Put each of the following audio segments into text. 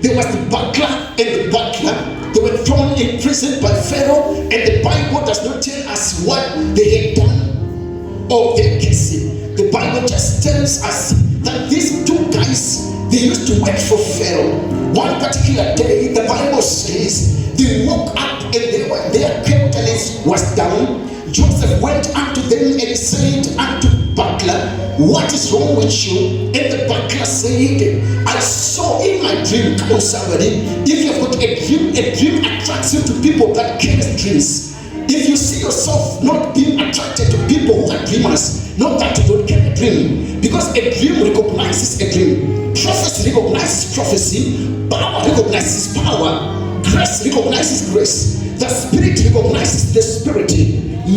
There was the butler and the butler. They were thrown in prison by Pharaoh, and the Bible does not tell us what they had done or their case. The Bible just tells us that these two guys, they used to work for Pharaoh. One particular day, the Bible says they woke up and their countenance was down. Joseph went unto them and said unto butler, what is wrong with you? And the butler said, I saw in my dream. Come on, somebody. If you've got a dream attracts you to people that carry dreams. If you see yourself not being attracted to people who are dreamers, not that you don't carry a dream. Because a dream recognizes a dream. Prophecy recognizes prophecy. Power recognizes power. Grace recognizes grace. The Spirit recognizes the Spirit.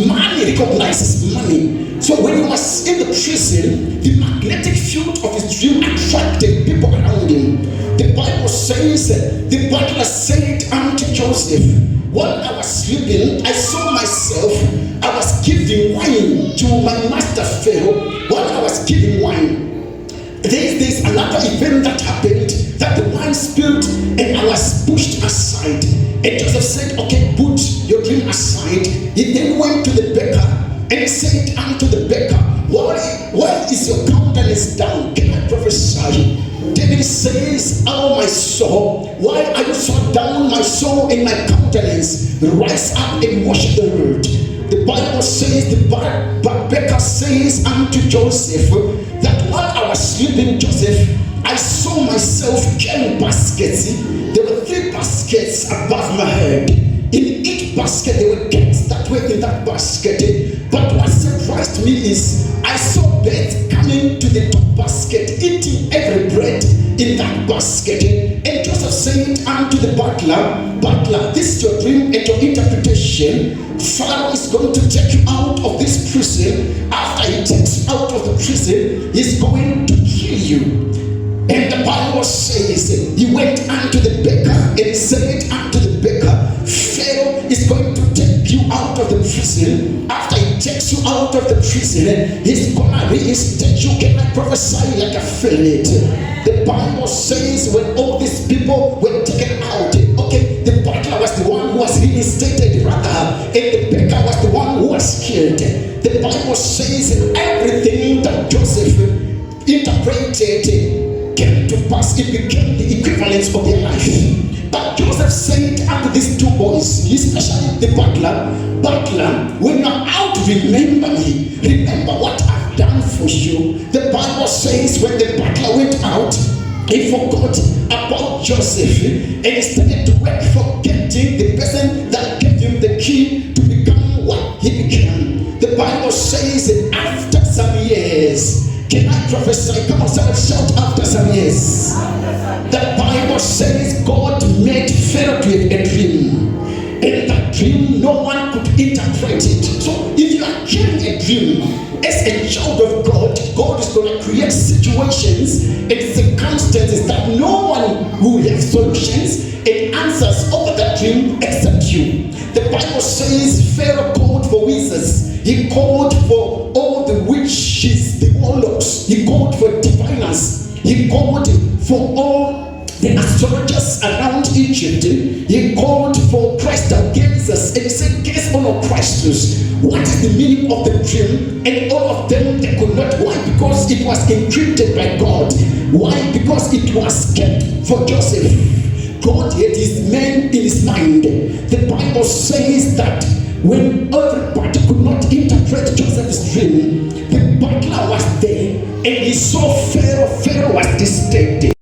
Money recognizes money. So when he was in the prison, the magnetic field of his dream attracted people around him. The Bible says, the butler said unto Joseph, while I was sleeping, I saw myself, I was giving wine to my master Pharaoh. While I was giving wine, there's another event that happened, that the wine spilled and I was pushed aside. And Joseph said, okay, put your dream aside. He then went to the baker and said unto the baker, why is your countenance down? Can I prophesy? David says, oh my soul, why are you so down, my soul and my countenance? Rise up and worship the Lord. The Bible says, the baker says unto Joseph, that while I was sleeping, Joseph, I saw myself carrying baskets. There were 3 baskets above my head. In each basket, there were cakes that were in that basket. But what surprised me is I saw birds coming to the top basket, eating every bread in that basket. And Joseph said unto the butler, this is your dream and your interpretation. Pharaoh is going to take you out of this prison. After he takes you out of the prison, he's going to kill you. And the Bible says, he went unto the baker and said unto the baker, Pharaoh is going to take you out of the prison. After he takes you out of the prison, he's gonna reinstate you. Can I prophesy like I feel it? The Bible says when all these people were taken out, okay, the butler was the one who was reinstated rather, and the baker was the one who was killed. The Bible says everything that Joseph interpreted came to pass. It became the equivalent of their life. But Joseph said unto these 2 boys, especially the butler, when you're out, remember me. Remember what I've done for you. The Bible says when the butler went out, he forgot about Joseph and he started to work, forgetting the person that gave him the key to become what he became. The Bible says after some years, can I prophesy? Come on, someone shout after some years. The Bible says God made Pharaoh to have a dream. And that dream, no one could interpret it. So if you are carrying a dream, as a child of God, God is going to create situations and circumstances that no one will have solutions and answers over that dream except you. The Bible says Pharaoh called for wizards. He called for all the witches, the warlocks. He called for diviners. He called for all the astrologers around Egypt. He called for crystal gazers and he said, gaze on Christus. What is the meaning of the dream? And all of them, they could not. Why? Because it was encrypted by God. Why? Because it was kept for Joseph. God had his man in his mind. The Bible says that when everybody could not interpret Joseph's dream, the butler was there and he saw Pharaoh. Pharaoh was distracted.